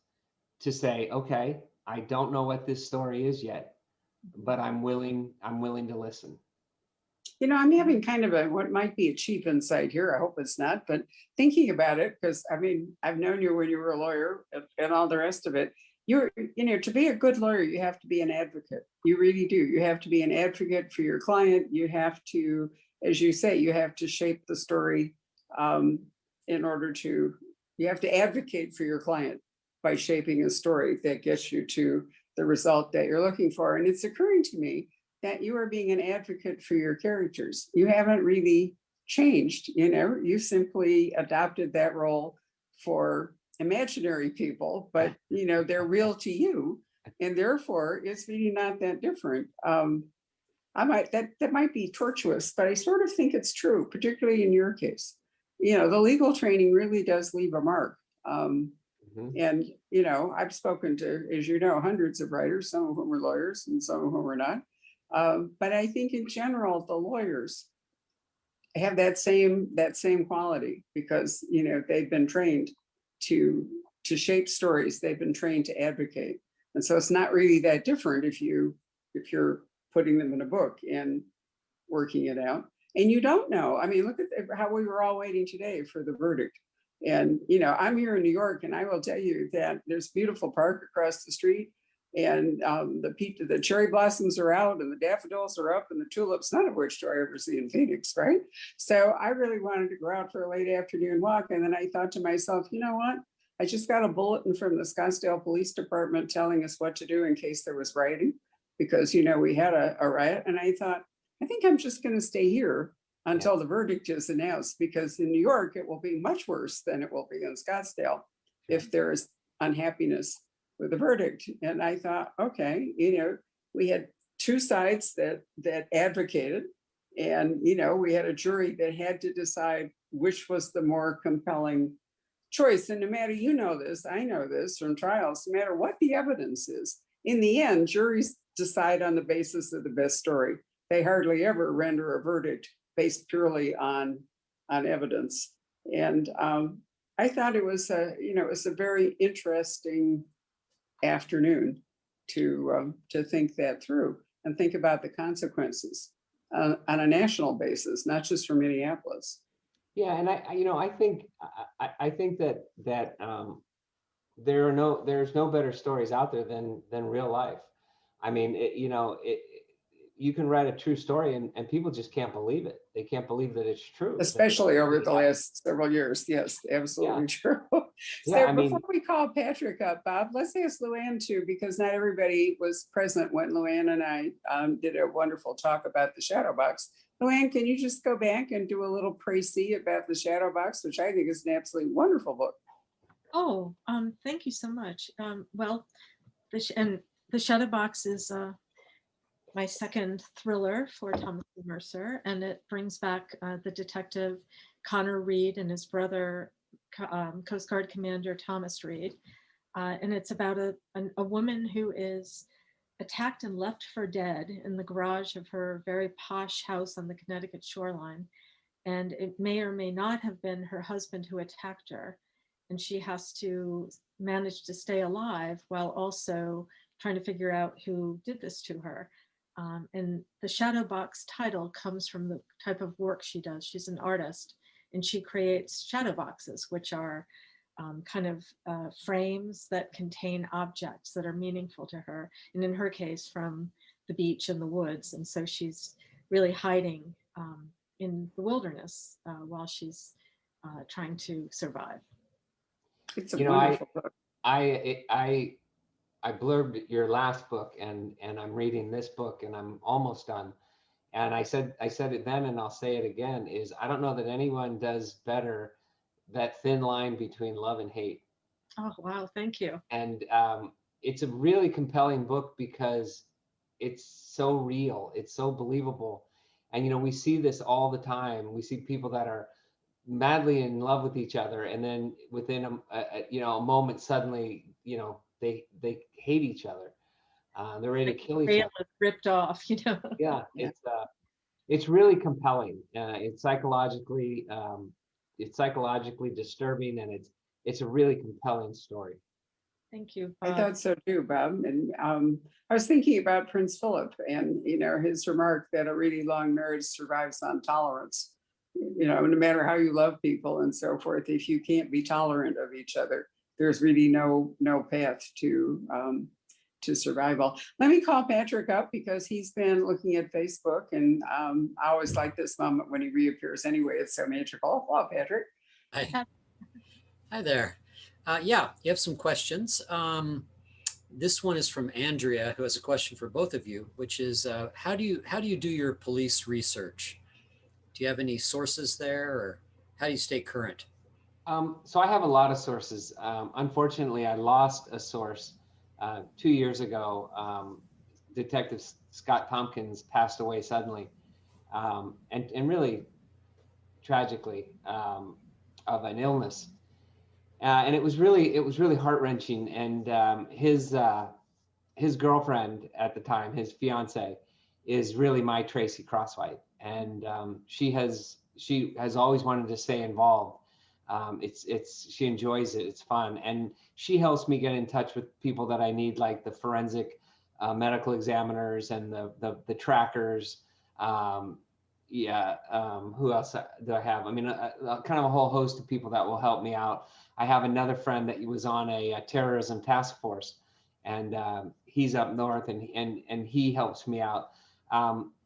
to say, okay, I don't know what this story is yet, but I'm willing to listen. I'm having kind of what might be a cheap insight here. I hope it's not, but thinking about it, because I mean, I've known you when you were a lawyer and all the rest of it. To be a good lawyer, you have to be an advocate. You really do. You have to be an advocate for your client. You have to, as you say, you have to shape the story you have to advocate for your client by shaping a story that gets you to the result that you're looking for. And it's occurring to me that you are being an advocate for your characters. You haven't really changed, you simply adopted that role for imaginary people, but they're real to you, and therefore it's really not that different. That might be tortuous, but I sort of think it's true, particularly in your case. The legal training really does leave a mark. And I've spoken to, as hundreds of writers, some of whom are lawyers and some of whom are not. But I think in general, the lawyers have that same quality, because they've been trained to shape stories. They've been trained to advocate, and so it's not really that different if you're putting them in a book and working it out. And you don't know. I mean, look at how we were all waiting today for the verdict. And I'm here in New York, and I will tell you that there's a beautiful park across the street. And the cherry blossoms are out, and the daffodils are up, and the tulips, none of which do I ever see in Phoenix, right? So I really wanted to go out for a late afternoon walk. And then I thought to myself, you know what? I just got a bulletin from the Scottsdale Police Department telling us what to do in case there was rioting, because, we had a riot. And I thought, I think I'm just going to stay here until the verdict is announced, because in New York, it will be much worse than it will be in Scottsdale if there is unhappiness with the verdict. And I thought, okay, we had two sides that advocated, and we had a jury that had to decide which was the more compelling choice. And no matter, this, I know this from trials, no matter what the evidence is, in the end, juries decide on the basis of the best story. They hardly ever render a verdict based purely on evidence. And I thought it was a very interesting afternoon to think that through and think about the consequences on a national basis, not just for Minneapolis. Yeah, and I think that there's no better stories out there than real life. I mean, you can write a true story and people just can't believe it. They can't believe that it's true. Especially over the last several years. Yes, absolutely true. So before we call Patrick up, Bob, let's ask Luanne too, because not everybody was present when Luanne and I did a wonderful talk about the shadow box. Luanne, can you just go back and do a little précis about the Shadow Box, which I think is an absolutely wonderful book. Oh, thank you so much. Well, and the Shadow Box is my second thriller for Thomas Mercer, and it brings back the detective Connor Reed and his brother, Coast Guard Commander Thomas Reed. And it's about a woman who is attacked and left for dead in the garage of her very posh house on the Connecticut shoreline. And it may or may not have been her husband who attacked her. And she has to manage to stay alive while also trying to figure out who did this to her. And the Shadow Box title comes from the type of work she does. She's an artist, and she creates shadow boxes, which are kind of frames that contain objects that are meaningful to her. And in her case, from the beach and the woods. And so she's really hiding in the wilderness while she's trying to survive. It's a You know, wonderful book. I blurbed your last book, and I'm reading this book, and I'm almost done. And I said it then, and I'll say it again, is I don't know that anyone does better that thin line between love and hate. Oh, wow. Thank you. And it's a really compelling book because it's so real, it's so believable. And, you know, we see this all the time. We see people that are madly in love with each other, and then within a moment, suddenly, you know, they hate each other. They're ready to kill each other. Ripped off, you know. Yeah, it's really compelling. It's psychologically disturbing, and it's a really compelling story. Thank you. I thought so too, Bob. And I was thinking about Prince Philip and, you know, his remark that a really long marriage survives on tolerance. You know, no matter how you love people and so forth, if you can't be tolerant of each other, there's really no path to survival. Let me call Patrick up because he's been looking at Facebook, and I always like this moment when he reappears anyway. It's so magical. Hello, Patrick. Hi there. Yeah, you have some questions. This one is from Andrea, who has a question for both of you, which is how do you do your police research? Do you have any sources there, or how do you stay current? So I have a lot of sources. Unfortunately, I lost a source 2 years ago. Detective Scott Tompkins passed away suddenly, and really tragically of an illness. And it was really heart-wrenching. And his girlfriend at the time, his fiance, is really my Tracy Crosswhite, and she has always wanted to stay involved. She enjoys it. It's fun, and she helps me get in touch with people that I need, like the forensic medical examiners and the trackers. Who else do I have? I mean, kind of a whole host of people that will help me out. I have another friend that was on a terrorism task force, and he's up north, and he helps me out.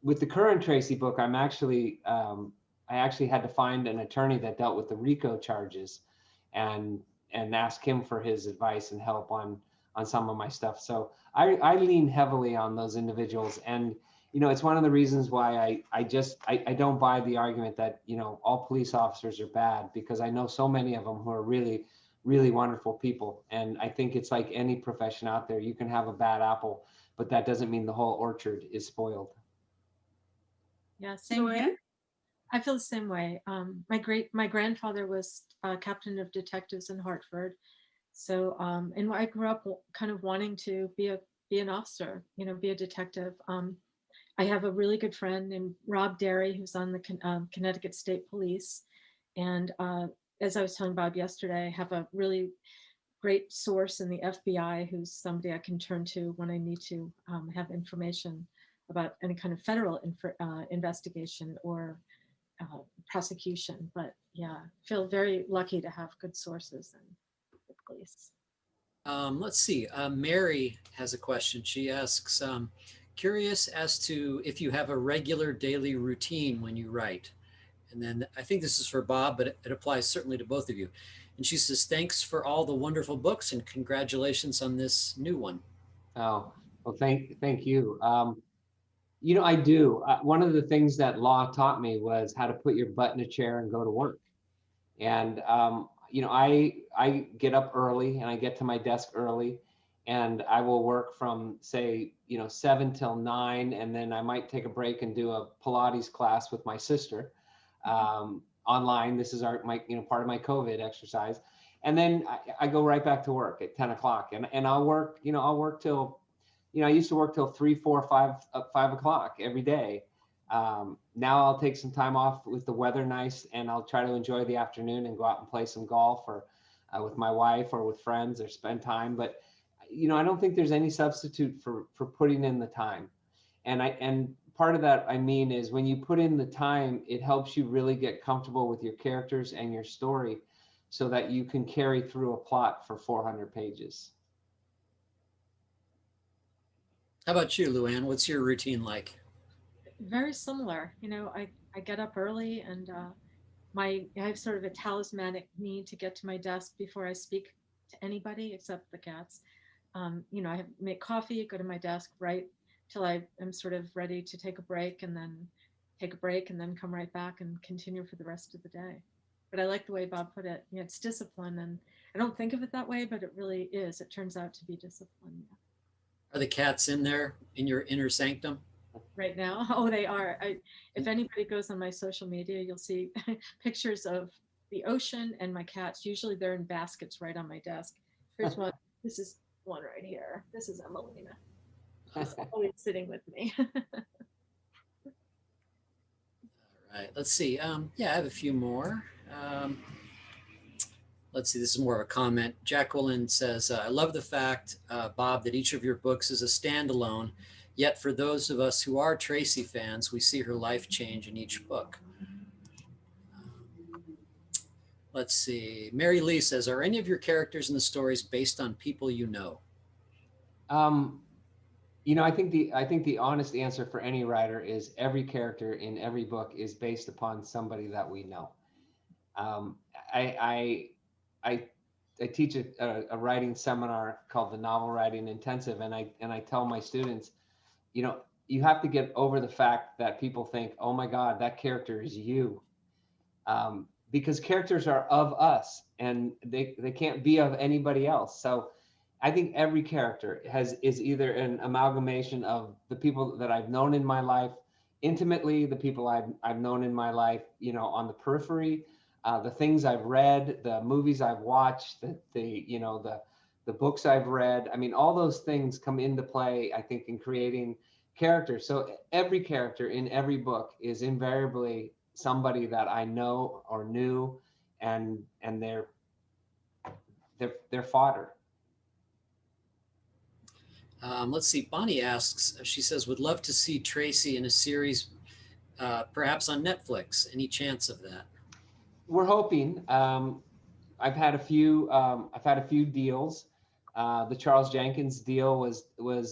With the current Tracy book, I actually had to find an attorney that dealt with the RICO charges, and ask him for his advice and help on some of my stuff. So I lean heavily on those individuals, and you know, it's one of the reasons why I don't buy the argument that, you know, all police officers are bad, because I know so many of them who are really, really wonderful people. And I think it's like any profession out there. You can have a bad apple, but that doesn't mean the whole orchard is spoiled. Yeah, same here. Luanne? I feel the same way. My grandfather was captain of detectives in Hartford. So, and I grew up kind of wanting to be an officer, you know, be a detective. I have a really good friend named Rob Derry, who's on the Connecticut State Police. And as I was telling Bob yesterday, I have a really great source in the FBI, who's somebody I can turn to when I need to have information about any kind of federal investigation or prosecution. But yeah, feel very lucky to have good sources in the police. Let's see. Mary has a question. She asks, curious as to if you have a regular daily routine when you write. And then I think this is for Bob, but it applies certainly to both of you. And she says, thanks for all the wonderful books and congratulations on this new one. Oh, well, thank you. You know, I do. One of the things that law taught me was how to put your butt in a chair and go to work. And you know, I get up early and I get to my desk early, and I will work from, say, you know, 7 till 9, and then I might take a break and do a Pilates class with my sister online. This is my, you know, part of my COVID exercise, and then I go right back to work at 10 o'clock, and I'll work, you know, I'll work till, you know, I used to work till 3, 4, 5 o'clock every day. Now I'll take some time off with the weather nice, and I'll try to enjoy the afternoon and go out and play some golf, or with my wife or with friends, or spend time. But you know, I don't think there's any substitute for putting in the time. And part of that, I mean, is when you put in the time, it helps you really get comfortable with your characters and your story, so that you can carry through a plot for 400 pages. How about you, Luanne? What's your routine like? Very similar. You know, I get up early and I have sort of a talismanic need to get to my desk before I speak to anybody except the cats. You know, I make coffee, go to my desk, write till I am sort of ready to take a break, and then take a break and then come right back and continue for the rest of the day. But I like the way Bob put it. You know, it's discipline, and I don't think of it that way, but it really is. It turns out to be discipline. Yeah. Are the cats in there in your inner sanctum? Right now. Oh, they are. If anybody goes on my social media, you'll see pictures of the ocean and my cats. Usually they're in baskets right on my desk. Here's one. This is one right here. This is Emelina. She's always sitting with me. All right, let's see. Yeah, I have a few more. Let's see, this is more of a comment. Jacqueline says, I love the fact, Bob, that each of your books is a standalone. Yet for those of us who are Tracy fans, we see her life change in each book. Let's see. Mary Lee says, are any of your characters in the stories based on people you know? You know, I think the honest answer for any writer is every character in every book is based upon somebody that we know. I teach a writing seminar called the Novel Writing Intensive, and I tell my students, you know, you have to get over the fact that people think, oh my God, that character is you. Because characters are of us, and they can't be of anybody else. So I think every character is either an amalgamation of the people that I've known in my life intimately, the people I've known in my life, you know, on the periphery, the things I've read, the movies I've watched, the books I've read. I mean, all those things come into play, I think, in creating characters. So every character in every book is invariably somebody that I know or knew, and they're fodder. Let's see. Bonnie asks, she says, would love to see Tracy in a series, perhaps on Netflix. Any chance of that? We're hoping. I've had a few deals. The Charles Jenkins deal was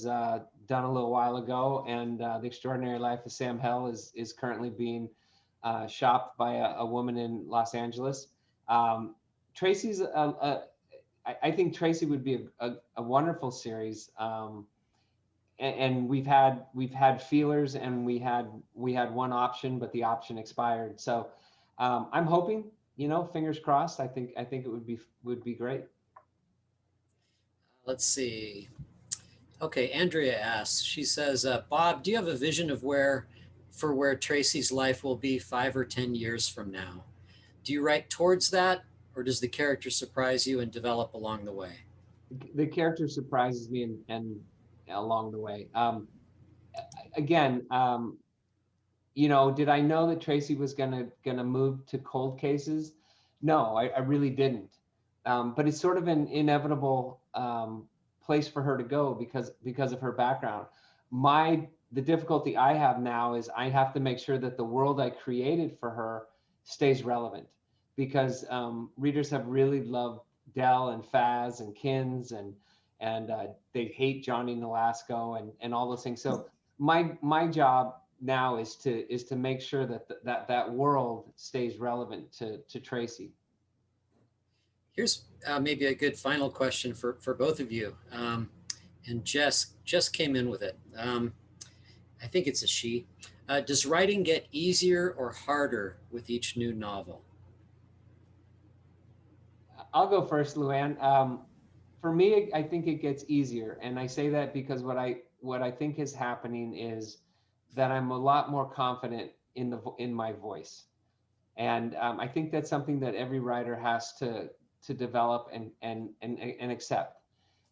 done a little while ago, and The Extraordinary Life of Sam Hell is currently being shopped by a woman in Los Angeles. Tracy's I think Tracy would be a wonderful series. And we've had feelers, and we had one option, but the option expired. So I'm hoping, you know, fingers crossed. I think it would be great. Let's see. Okay, Andrea asks, she says, Bob, do you have a vision of where Tracy's life will be 5 or 10 years from now? Do you write towards that, or does the character surprise you and develop along the way? The character surprises me and along the way. Again, you know, did I know that Tracy was gonna move to cold cases? No, I really didn't. But it's sort of an inevitable place for her to go because of her background. The difficulty I have now is I have to make sure that the world I created for her stays relevant, because readers have really loved Dell and Faz and Kins, and they hate Johnny Nolasco and all those things. So my job now is to make sure that world stays relevant to Tracy. Here's maybe a good final question for both of you. And Jess came in with it. I think it's a she. Does writing get easier or harder with each new novel? I'll go first, Luanne. For me, I think it gets easier, and I say that because what I think is happening is that I'm a lot more confident in my voice, and I think that's something that every writer has to develop and accept.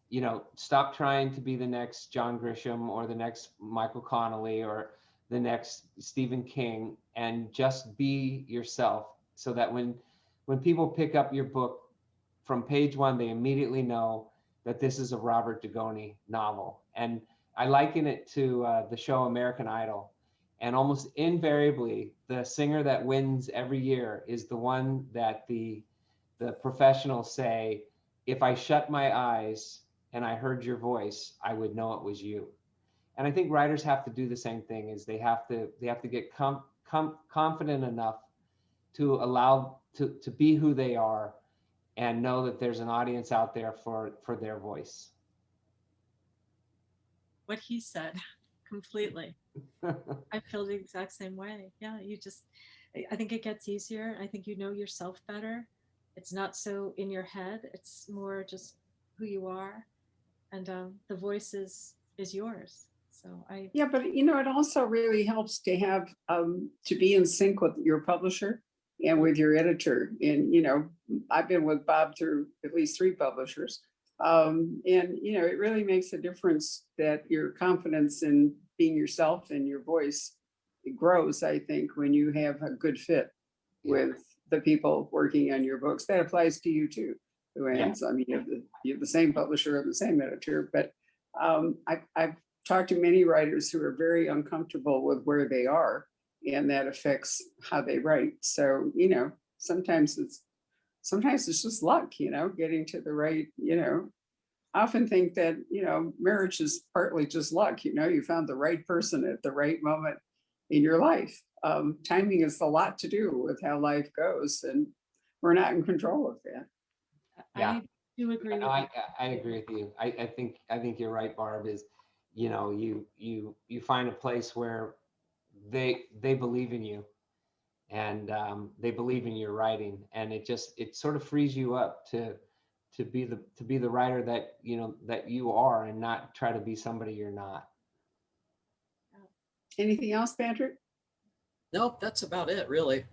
You know, stop trying to be the next John Grisham or the next Michael Connelly or the next Stephen King, and just be yourself, so that when people pick up your book from page one, they immediately know that this is a Robert Dugoni novel. And I liken it to the show American Idol. And almost invariably, the singer that wins every year is the one that the professionals say, if I shut my eyes and I heard your voice, I would know it was you. And I think writers have to do the same thing. Is they have to get confident enough to allow to be who they are, and know that there's an audience out there for their voice. What he said, completely. I feel the exact same way. Yeah, I think it gets easier. I think you know yourself better. It's not so in your head. It's more just who you are, and the voice is yours. So Yeah, but it also really helps to have to be in sync with your publisher and with your editor. And I've been with Bob through at least 3 publishers, and it really makes a difference that your confidence in being yourself and your voice, it grows, I think, when you have a good fit with the people working on your books. That applies to you too, Luanne. Yeah. I mean, you have the same publisher and the same editor, but I've talked to many writers who are very uncomfortable with where they are, and that affects how they write. So, sometimes it's just luck, getting to the right, I often think that, marriage is partly just luck. You found the right person at the right moment in your life. Timing has a lot to do with how life goes, and we're not in control of that. Yeah, I do agree. I agree with you. I think you're right, Barb. Is you find a place where they believe in you, and they believe in your writing, and it sort of frees you up to be the writer that you are, and not try to be somebody you're not. Anything else, Patrick? Nope, that's about it, really.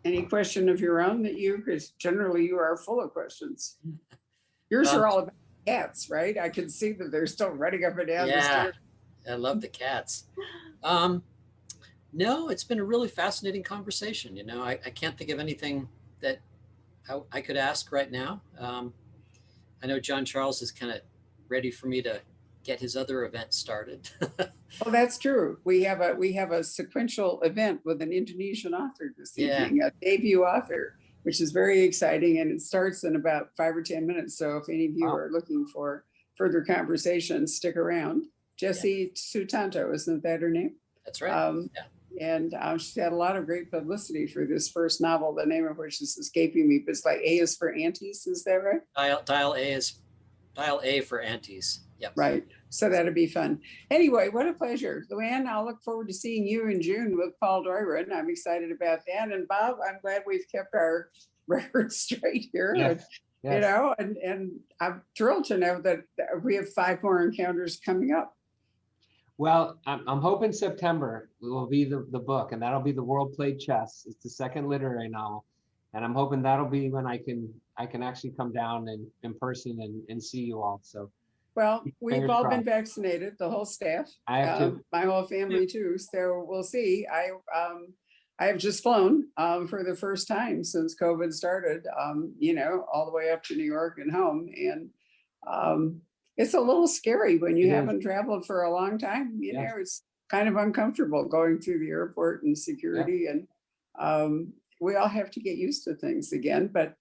Any question of your own because generally you are full of questions. Yours are all about cats, right? I can see that they're still running up and down the stairs. I love the cats. No, it's been a really fascinating conversation. I can't think of anything that I could ask right now. I know John Charles is kind of ready for me to get his other event started. Oh, that's true. We have a sequential event with an Indonesian author this evening, a debut author, which is very exciting, and it starts in about 5 or 10 minutes. So if any of you are looking for further conversation, stick around. Jessie Sutanto, isn't that her name? That's right. And she's had a lot of great publicity for this first novel, the name of which is escaping me, but it's like A is for Aunties, is that right? Dial A for Aunties. Yep. Right. So that'll be fun. Anyway, what a pleasure. Luanne, I'll look forward to seeing you in June with Paul Doiron. I'm excited about that. And Bob, I'm glad we've kept our records straight here. Yes. And I'm thrilled to know that we have 5 more encounters coming up. Well, I'm hoping September will be the book, and that'll be The World Played Chess. It's the second literary novel, and I'm hoping that'll be when I can actually come down in person and see you all. So, well, we've all been vaccinated, the whole staff. I have to. My whole family too. So we'll see. I have just flown for the first time since COVID started. All the way up to New York and home, and it's a little scary when you haven't traveled for a long time. It's kind of uncomfortable going through the airport and security, and we all have to get used to things again. But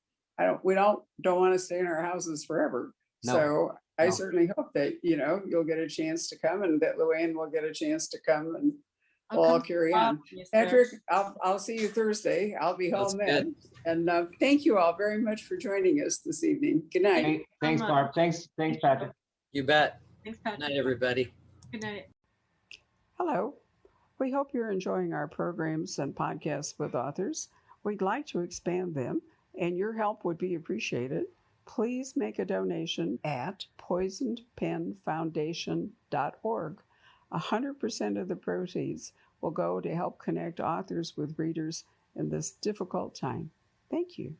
we don't want to stay in our houses forever. No. So I certainly hope that you'll get a chance to come, and that Luanne will get a chance to come, and we'll all carry on. Patrick, I'll see you Thursday. I'll be home then. And thank you all very much for joining us this evening. Good night. Thanks, Barb. Thanks, Patrick. You bet. Thanks, Patrick. Good night, everybody. Good night. Hello. We hope you're enjoying our programs and podcasts with authors. We'd like to expand them, and your help would be appreciated. Please make a donation at poisonedpenfoundation.org. 100% of the proceeds will go to help connect authors with readers in this difficult time. Thank you.